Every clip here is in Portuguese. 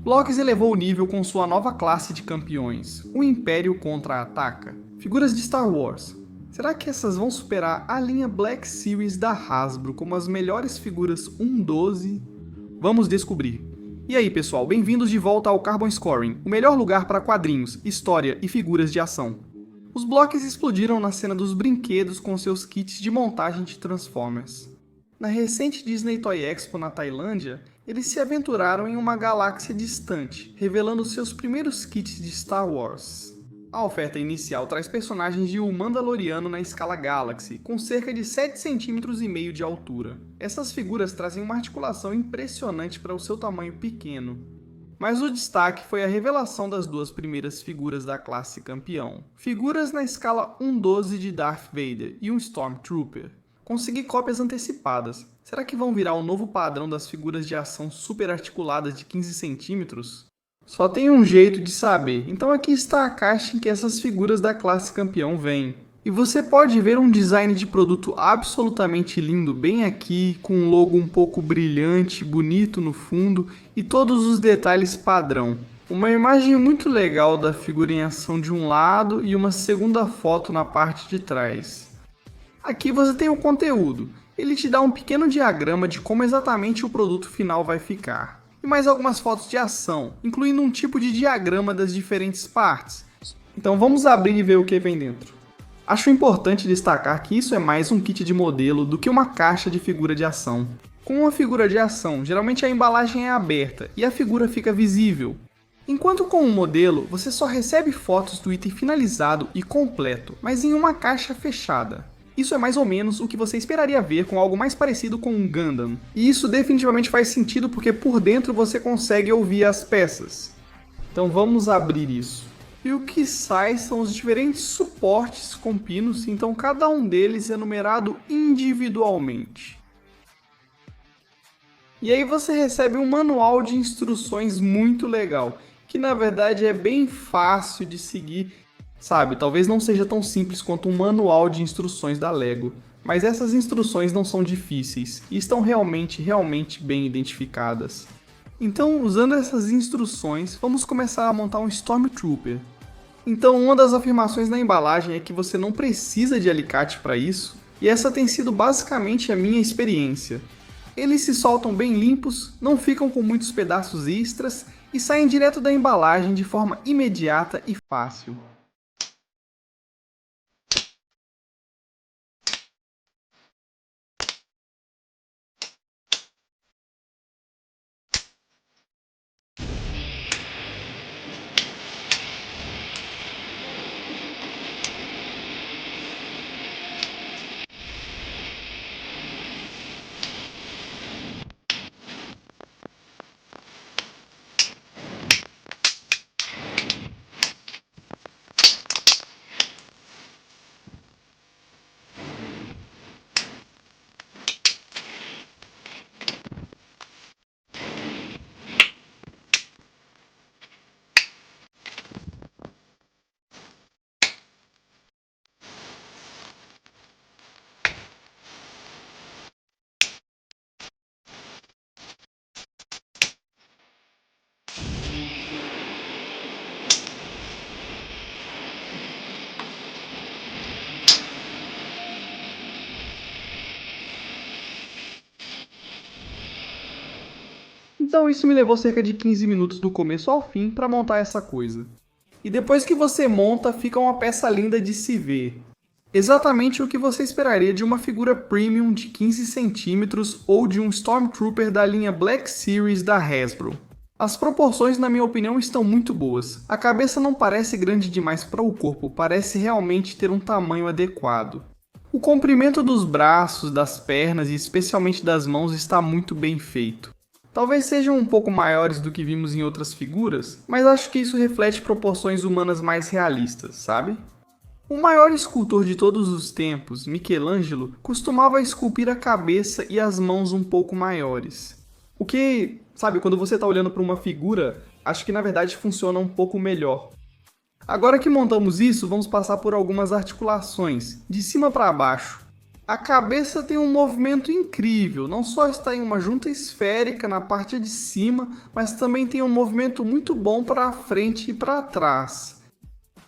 Blocks elevou o nível com sua nova classe de campeões, o Império Contra-Ataca. Figuras de Star Wars. Será que essas vão superar a linha Black Series da Hasbro como as melhores figuras 1/12? Vamos descobrir. E aí pessoal, bem-vindos de volta ao Carbon Scoring, o melhor lugar para quadrinhos, história e figuras de ação. Os Blocks explodiram na cena dos brinquedos com seus kits de montagem de Transformers. Na recente Disney Toy Expo na Tailândia, eles se aventuraram em uma galáxia distante, revelando seus primeiros kits de Star Wars. A oferta inicial traz personagens de O Mandaloriano na escala Galaxy, com cerca de 7,5 cm de altura. Essas figuras trazem uma articulação impressionante para o seu tamanho pequeno. Mas o destaque foi a revelação das duas primeiras figuras da classe campeão. Figuras na escala 1/12 de Darth Vader e um Stormtrooper. Consegui cópias antecipadas. Será que vão virar o novo padrão das figuras de ação super articuladas de 15 cm? Só tem um jeito de saber, então aqui está a caixa em que essas figuras da classe campeão vêm. E você pode ver um design de produto absolutamente lindo bem aqui, com um logo um pouco brilhante, bonito no fundo e todos os detalhes padrão. Uma imagem muito legal da figura em ação de um lado e uma segunda foto na parte de trás. Aqui você tem o conteúdo, ele te dá um pequeno diagrama de como exatamente o produto final vai ficar. E mais algumas fotos de ação, incluindo um tipo de diagrama das diferentes partes. Então vamos abrir e ver o que vem dentro. Acho importante destacar que isso é mais um kit de modelo do que uma caixa de figura de ação. Com uma figura de ação, geralmente a embalagem é aberta e a figura fica visível. Enquanto com um modelo, você só recebe fotos do item finalizado e completo, mas em uma caixa fechada. Isso é mais ou menos o que você esperaria ver com algo mais parecido com um Gundam. E isso definitivamente faz sentido porque por dentro você consegue ouvir as peças. Então vamos abrir isso. E o que sai são os diferentes suportes com pinos, então cada um deles é numerado individualmente. E aí você recebe um manual de instruções muito legal, que na verdade é bem fácil de seguir. Sabe, talvez não seja tão simples quanto um manual de instruções da Lego, mas essas instruções não são difíceis e estão realmente bem identificadas. Então, usando essas instruções, vamos começar a montar um Stormtrooper. Então, uma das afirmações na embalagem é que você não precisa de alicate para isso, e essa tem sido basicamente a minha experiência. Eles se soltam bem limpos, não ficam com muitos pedaços extras e saem direto da embalagem de forma imediata e fácil. Então isso me levou cerca de 15 minutos do começo ao fim para montar essa coisa. E depois que você monta, fica uma peça linda de se ver. Exatamente o que você esperaria de uma figura premium de 15 cm ou de um Stormtrooper da linha Black Series da Hasbro. As proporções, na minha opinião, estão muito boas. A cabeça não parece grande demais para o corpo, parece realmente ter um tamanho adequado. O comprimento dos braços, das pernas e especialmente das mãos está muito bem feito. Talvez sejam um pouco maiores do que vimos em outras figuras, mas acho que isso reflete proporções humanas mais realistas, sabe? O maior escultor de todos os tempos, Michelangelo, costumava esculpir a cabeça e as mãos um pouco maiores. O que, sabe, quando você está olhando para uma figura, acho que na verdade funciona um pouco melhor. Agora que montamos isso, vamos passar por algumas articulações, de cima para baixo. A cabeça tem um movimento incrível, não só está em uma junta esférica na parte de cima, mas também tem um movimento muito bom para frente e para trás,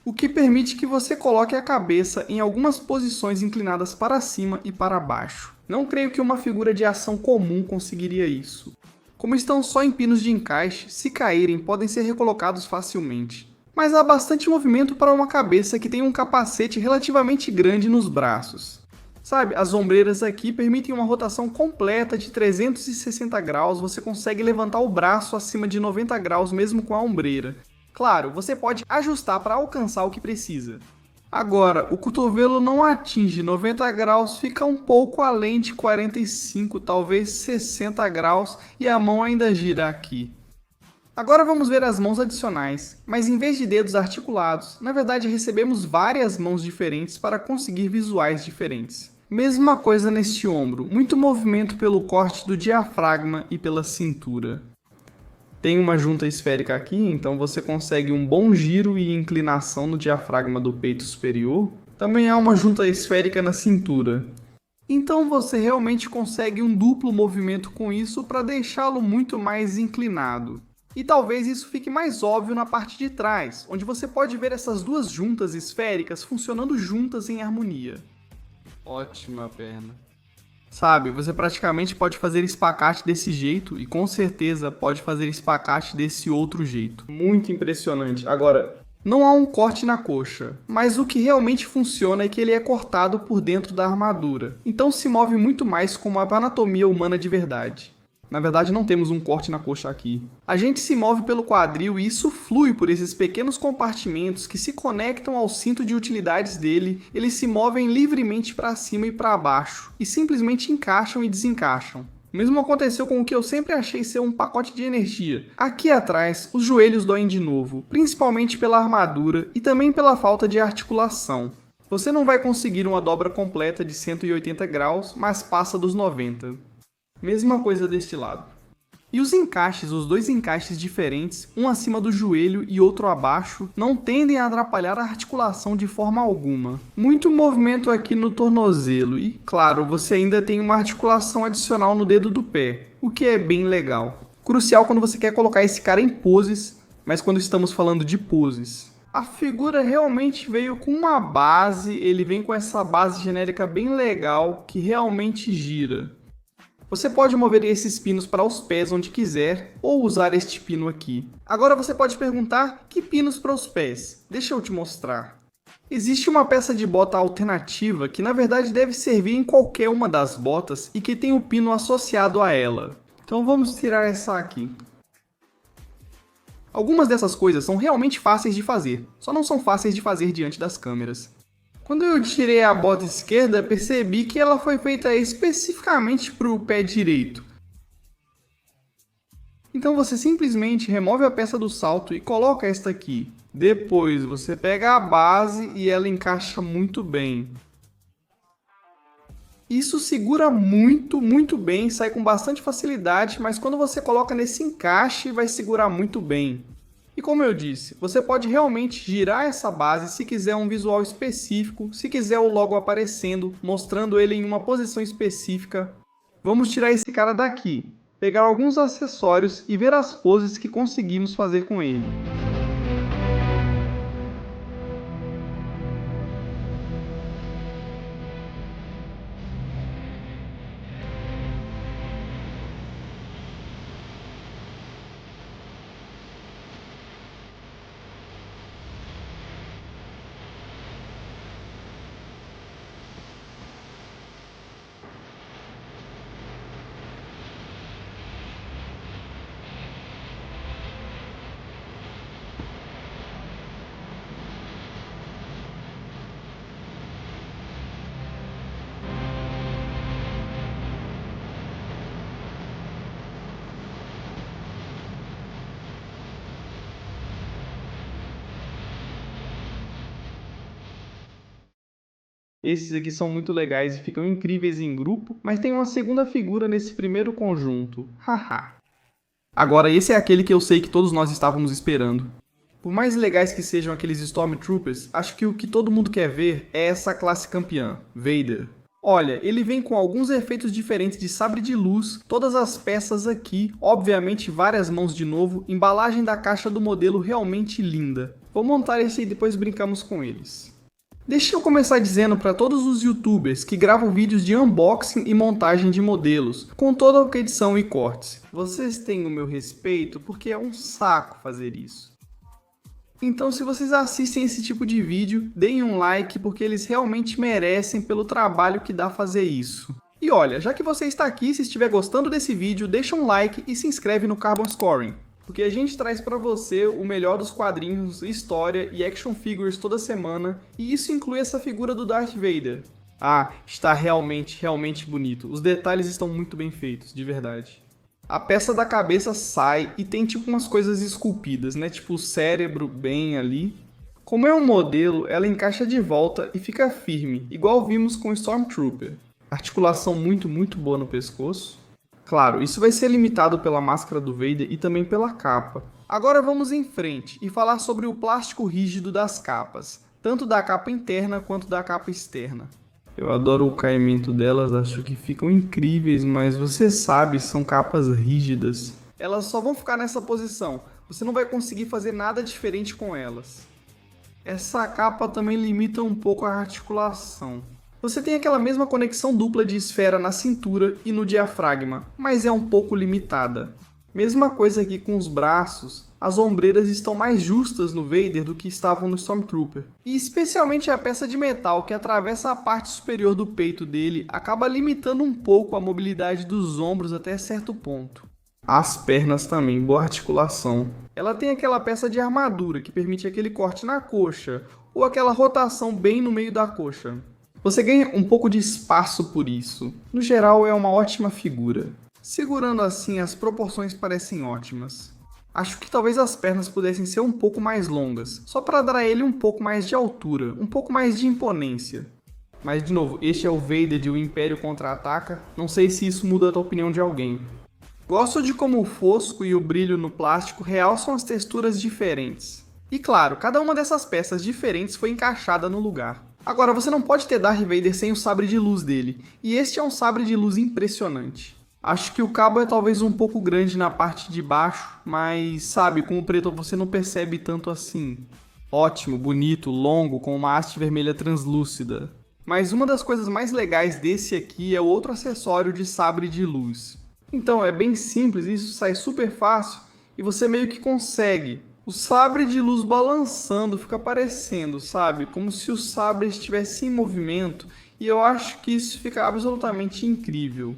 o que permite que você coloque a cabeça em algumas posições inclinadas para cima e para baixo. Não creio que uma figura de ação comum conseguiria isso. Como estão só em pinos de encaixe, se caírem podem ser recolocados facilmente. Mas há bastante movimento para uma cabeça que tem um capacete relativamente grande nos braços. Sabe, as ombreiras aqui permitem uma rotação completa de 360 graus, você consegue levantar o braço acima de 90 graus mesmo com a ombreira. Claro, você pode ajustar para alcançar o que precisa. Agora, o cotovelo não atinge 90 graus, fica um pouco além de 45, talvez 60 graus, e a mão ainda gira aqui. Agora vamos ver as mãos adicionais, mas em vez de dedos articulados, na verdade recebemos várias mãos diferentes para conseguir visuais diferentes. Mesma coisa neste ombro, muito movimento pelo corte do diafragma e pela cintura. Tem uma junta esférica aqui, então você consegue um bom giro e inclinação no diafragma do peito superior. Também há uma junta esférica na cintura. Então você realmente consegue um duplo movimento com isso para deixá-lo muito mais inclinado. E talvez isso fique mais óbvio na parte de trás, onde você pode ver essas duas juntas esféricas funcionando juntas em harmonia. Ótima perna. Sabe, você praticamente pode fazer espacate desse jeito e com certeza pode fazer espacate desse outro jeito. Muito impressionante. Agora, não há um corte na coxa, mas o que realmente funciona é que ele é cortado por dentro da armadura. Então se move muito mais como a anatomia humana de verdade. Na verdade, não temos um corte na coxa aqui. A gente se move pelo quadril e isso flui por esses pequenos compartimentos que se conectam ao cinto de utilidades dele. Eles se movem livremente para cima e para baixo, e simplesmente encaixam e desencaixam. O mesmo aconteceu com o que eu sempre achei ser um pacote de energia. Aqui atrás, os joelhos doem de novo, principalmente pela armadura e também pela falta de articulação. Você não vai conseguir uma dobra completa de 180 graus, mas passa dos 90. Mesma coisa deste lado. E os encaixes, os dois encaixes diferentes, um acima do joelho e outro abaixo, não tendem a atrapalhar a articulação de forma alguma. Muito movimento aqui no tornozelo e, claro, você ainda tem uma articulação adicional no dedo do pé, o que é bem legal. Crucial quando você quer colocar esse cara em poses, mas quando estamos falando de poses. A figura realmente veio com uma base, ele vem com essa base genérica bem legal que realmente gira. Você pode mover esses pinos para os pés onde quiser, ou usar este pino aqui. Agora você pode perguntar, que pinos para os pés? Deixa eu te mostrar. Existe uma peça de bota alternativa que na verdade deve servir em qualquer uma das botas e que tem o pino associado a ela. Então vamos tirar essa aqui. Algumas dessas coisas são realmente fáceis de fazer, só não são fáceis de fazer diante das câmeras. Quando eu tirei a bota esquerda, percebi que ela foi feita especificamente para o pé direito. Então você simplesmente remove a peça do salto e coloca esta aqui. Depois você pega a base e ela encaixa muito bem. Isso segura muito bem, sai com bastante facilidade, mas quando você coloca nesse encaixe vai segurar muito bem. E como eu disse, você pode realmente girar essa base se quiser um visual específico, se quiser o logo aparecendo, mostrando ele em uma posição específica. Vamos tirar esse cara daqui, pegar alguns acessórios e ver as poses que conseguimos fazer com ele. Esses aqui são muito legais e ficam incríveis em grupo, mas tem uma segunda figura nesse primeiro conjunto. Haha. Agora esse é aquele que eu sei que todos nós estávamos esperando. Por mais legais que sejam aqueles Stormtroopers, acho que o que todo mundo quer ver é essa classe campeã, Vader. Olha, ele vem com alguns efeitos diferentes de sabre de luz, todas as peças aqui, obviamente várias mãos de novo, embalagem da caixa do modelo realmente linda. Vou montar esse e depois brincamos com eles. Deixa eu começar dizendo para todos os youtubers que gravam vídeos de unboxing e montagem de modelos, com toda a edição e cortes. Vocês têm o meu respeito porque é um saco fazer isso. Então, se vocês assistem esse tipo de vídeo, deem um like porque eles realmente merecem pelo trabalho que dá fazer isso. E olha, já que você está aqui, se estiver gostando desse vídeo, deixa um like e se inscreve no Carbon Scoring, porque a gente traz para você o melhor dos quadrinhos, história e action figures toda semana, e isso inclui essa figura do Darth Vader. Ah, está realmente bonito. Os detalhes estão muito bem feitos, de verdade. A peça da cabeça sai e tem tipo umas coisas esculpidas, né? Tipo o cérebro bem ali. Como é um modelo, ela encaixa de volta e fica firme, igual vimos com o Stormtrooper. Articulação muito boa no pescoço. Claro, isso vai ser limitado pela máscara do Vader e também pela capa. Agora vamos em frente e falar sobre o plástico rígido das capas, tanto da capa interna quanto da capa externa. Eu adoro o caimento delas, acho que ficam incríveis, mas você sabe, são capas rígidas. Elas só vão ficar nessa posição, você não vai conseguir fazer nada diferente com elas. Essa capa também limita um pouco a articulação. Você tem aquela mesma conexão dupla de esfera na cintura e no diafragma, mas é um pouco limitada. Mesma coisa aqui com os braços, as ombreiras estão mais justas no Vader do que estavam no Stormtrooper. E especialmente a peça de metal que atravessa a parte superior do peito dele acaba limitando um pouco a mobilidade dos ombros até certo ponto. As pernas também, boa articulação. Ela tem aquela peça de armadura que permite aquele corte na coxa, ou aquela rotação bem no meio da coxa. Você ganha um pouco de espaço por isso. No geral é uma ótima figura. Segurando assim, as proporções parecem ótimas. Acho que talvez as pernas pudessem ser um pouco mais longas, só para dar a ele um pouco mais de altura, um pouco mais de imponência. Mas de novo, este é o Vader de O Império Contra-Ataca, não sei se isso muda a opinião de alguém. Gosto de como o fosco e o brilho no plástico realçam as texturas diferentes. E claro, cada uma dessas peças diferentes foi encaixada no lugar. Agora, você não pode ter Darth Vader sem o sabre de luz dele, e este é um sabre de luz impressionante. Acho que o cabo é talvez um pouco grande na parte de baixo, mas sabe, com o preto você não percebe tanto assim. Ótimo, bonito, longo, com uma haste vermelha translúcida. Mas uma das coisas mais legais desse aqui é o outro acessório de sabre de luz. Então é bem simples, isso sai super fácil e você meio que consegue. O sabre de luz balançando fica parecendo, sabe? Como se o sabre estivesse em movimento, e eu acho que isso fica absolutamente incrível.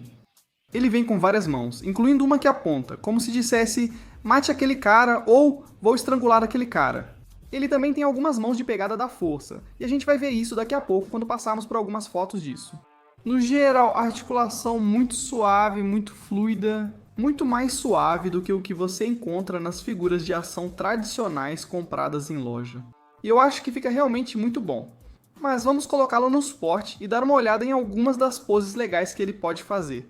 Ele vem com várias mãos, incluindo uma que aponta, como se dissesse mate aquele cara ou vou estrangular aquele cara. Ele também tem algumas mãos de pegada da força, e a gente vai ver isso daqui a pouco quando passarmos por algumas fotos disso. No geral, a articulação muito suave, muito fluida, muito mais suave do que o que você encontra nas figuras de ação tradicionais compradas em loja. E eu acho que fica realmente muito bom. Mas vamos colocá-lo no suporte e dar uma olhada em algumas das poses legais que ele pode fazer.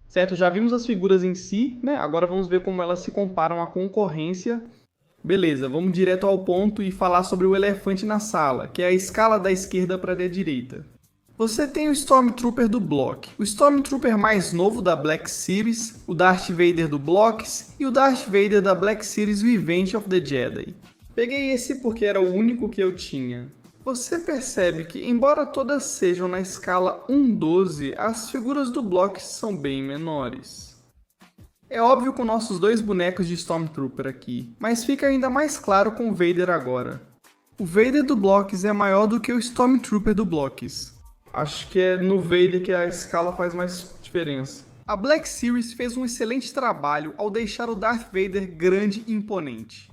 Certo, já vimos as figuras em si, né? Agora vamos ver como elas se comparam à concorrência. Beleza, vamos direto ao ponto e falar sobre o elefante na sala, que é a escala da esquerda para a direita. Você tem o Stormtrooper do Block, o Stormtrooper mais novo da Black Series, o Darth Vader do Blocks e o Darth Vader da Black Series Revenge of the Jedi. Peguei esse porque era o único que eu tinha. Você percebe que, embora todas sejam na escala 1:12, as figuras do Block são bem menores. É óbvio com nossos dois bonecos de Stormtrooper aqui, mas fica ainda mais claro com o Vader agora. O Vader do Blocks é maior do que o Stormtrooper do Blocks. Acho que é no Vader que a escala faz mais diferença. A Black Series fez um excelente trabalho ao deixar o Darth Vader grande e imponente.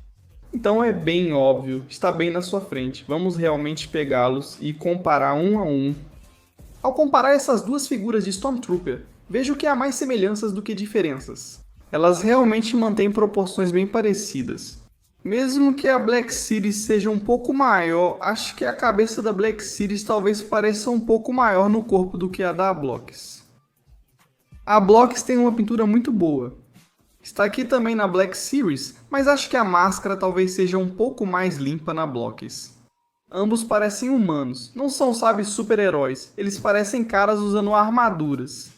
Então é bem óbvio, está bem na sua frente. Vamos realmente pegá-los e comparar um a um. Ao comparar essas duas figuras de Stormtrooper, vejo que há mais semelhanças do que diferenças. Elas realmente mantêm proporções bem parecidas. Mesmo que a Black Series seja um pouco maior, acho que a cabeça da Black Series talvez pareça um pouco maior no corpo do que a da Blocks. A Blocks tem uma pintura muito boa. Está aqui também na Black Series, mas acho que a máscara talvez seja um pouco mais limpa na Blocks. Ambos parecem humanos, não são, sabe, super-heróis, eles parecem caras usando armaduras.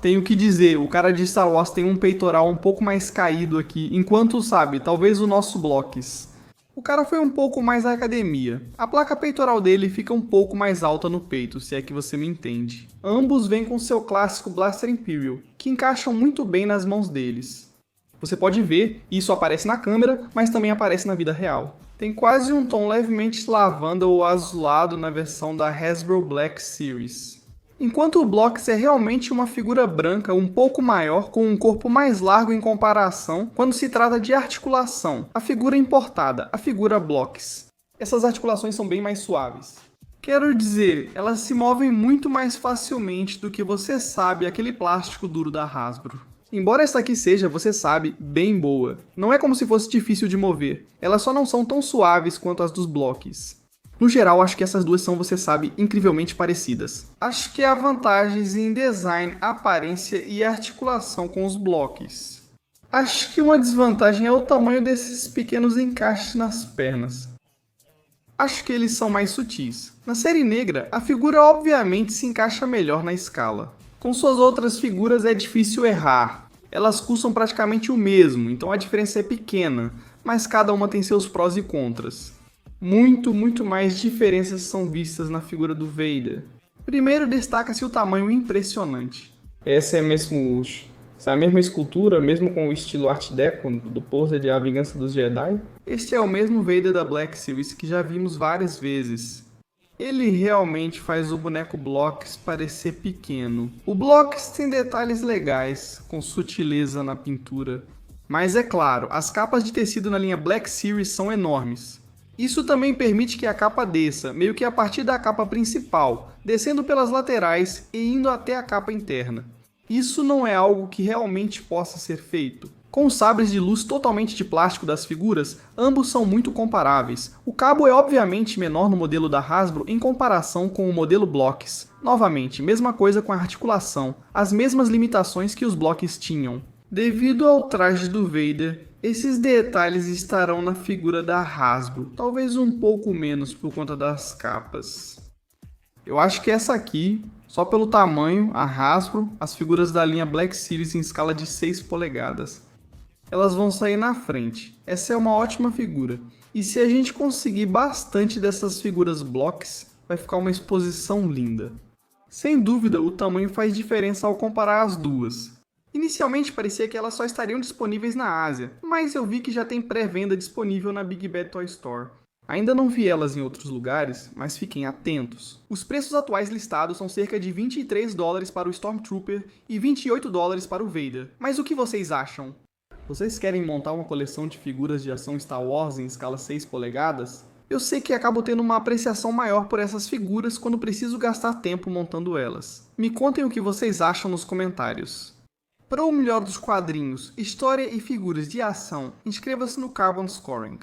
Tenho que dizer, o cara de Star Wars tem um peitoral um pouco mais caído aqui, enquanto, sabe, talvez o nosso Blocks. O cara foi um pouco mais à academia. A placa peitoral dele fica um pouco mais alta no peito, se é que você me entende. Ambos vêm com seu clássico Blaster Imperial, que encaixam muito bem nas mãos deles. Você pode ver, isso aparece na câmera, mas também aparece na vida real. Tem quase um tom levemente lavanda ou azulado na versão da Hasbro Black Series. Enquanto o Blocks é realmente uma figura branca um pouco maior, com um corpo mais largo em comparação, quando se trata de articulação, a figura importada, a figura Blocks. Essas articulações são bem mais suaves. Quero dizer, elas se movem muito mais facilmente do que você sabe aquele plástico duro da Hasbro. Embora essa aqui seja, você sabe, bem boa. Não é como se fosse difícil de mover, elas só não são tão suaves quanto as dos Blocks. No geral, acho que essas duas são, você sabe, incrivelmente parecidas. Acho que há vantagens em design, aparência e articulação com os Blocks. Acho que uma desvantagem é o tamanho desses pequenos encaixes nas pernas. Acho que eles são mais sutis. Na série negra, a figura obviamente se encaixa melhor na escala. Com suas outras figuras é difícil errar. Elas custam praticamente o mesmo, então a diferença é pequena, mas cada uma tem seus prós e contras. Muito mais diferenças são vistas na figura do Vader. Primeiro destaca-se o tamanho impressionante. Essa é a mesma escultura, mesmo com o estilo Art Deco do pôster de A Vingança dos Jedi. Este é o mesmo Vader da Black Series que já vimos várias vezes. Ele realmente faz o boneco Blocks parecer pequeno. O Blocks tem detalhes legais, com sutileza na pintura. Mas é claro, as capas de tecido na linha Black Series são enormes. Isso também permite que a capa desça, meio que a partir da capa principal, descendo pelas laterais e indo até a capa interna. Isso não é algo que realmente possa ser feito. Com os sabres de luz totalmente de plástico das figuras, ambos são muito comparáveis. O cabo é obviamente menor no modelo da Hasbro em comparação com o modelo Blocks. Novamente, mesma coisa com a articulação, as mesmas limitações que os Blocks tinham. Devido ao traje do Vader, esses detalhes estarão na figura da Hasbro, talvez um pouco menos por conta das capas. Eu acho que essa aqui, só pelo tamanho, a Hasbro, as figuras da linha Black Series em escala de 6 polegadas. Elas vão sair na frente. Essa é uma ótima figura. E se a gente conseguir bastante dessas figuras Blocks, vai ficar uma exposição linda. Sem dúvida, o tamanho faz diferença ao comparar as duas. Inicialmente parecia que elas só estariam disponíveis na Ásia, mas eu vi que já tem pré-venda disponível na Big Bad Toy Store. Ainda não vi elas em outros lugares, mas fiquem atentos. Os preços atuais listados são cerca de $23 para o Stormtrooper e $28 para o Vader. Mas o que vocês acham? Vocês querem montar uma coleção de figuras de ação Star Wars em escala 6 polegadas? Eu sei que acabo tendo uma apreciação maior por essas figuras quando preciso gastar tempo montando elas. Me contem o que vocês acham nos comentários. Para o melhor dos quadrinhos, história e figuras de ação, inscreva-se no Carbon Scoring.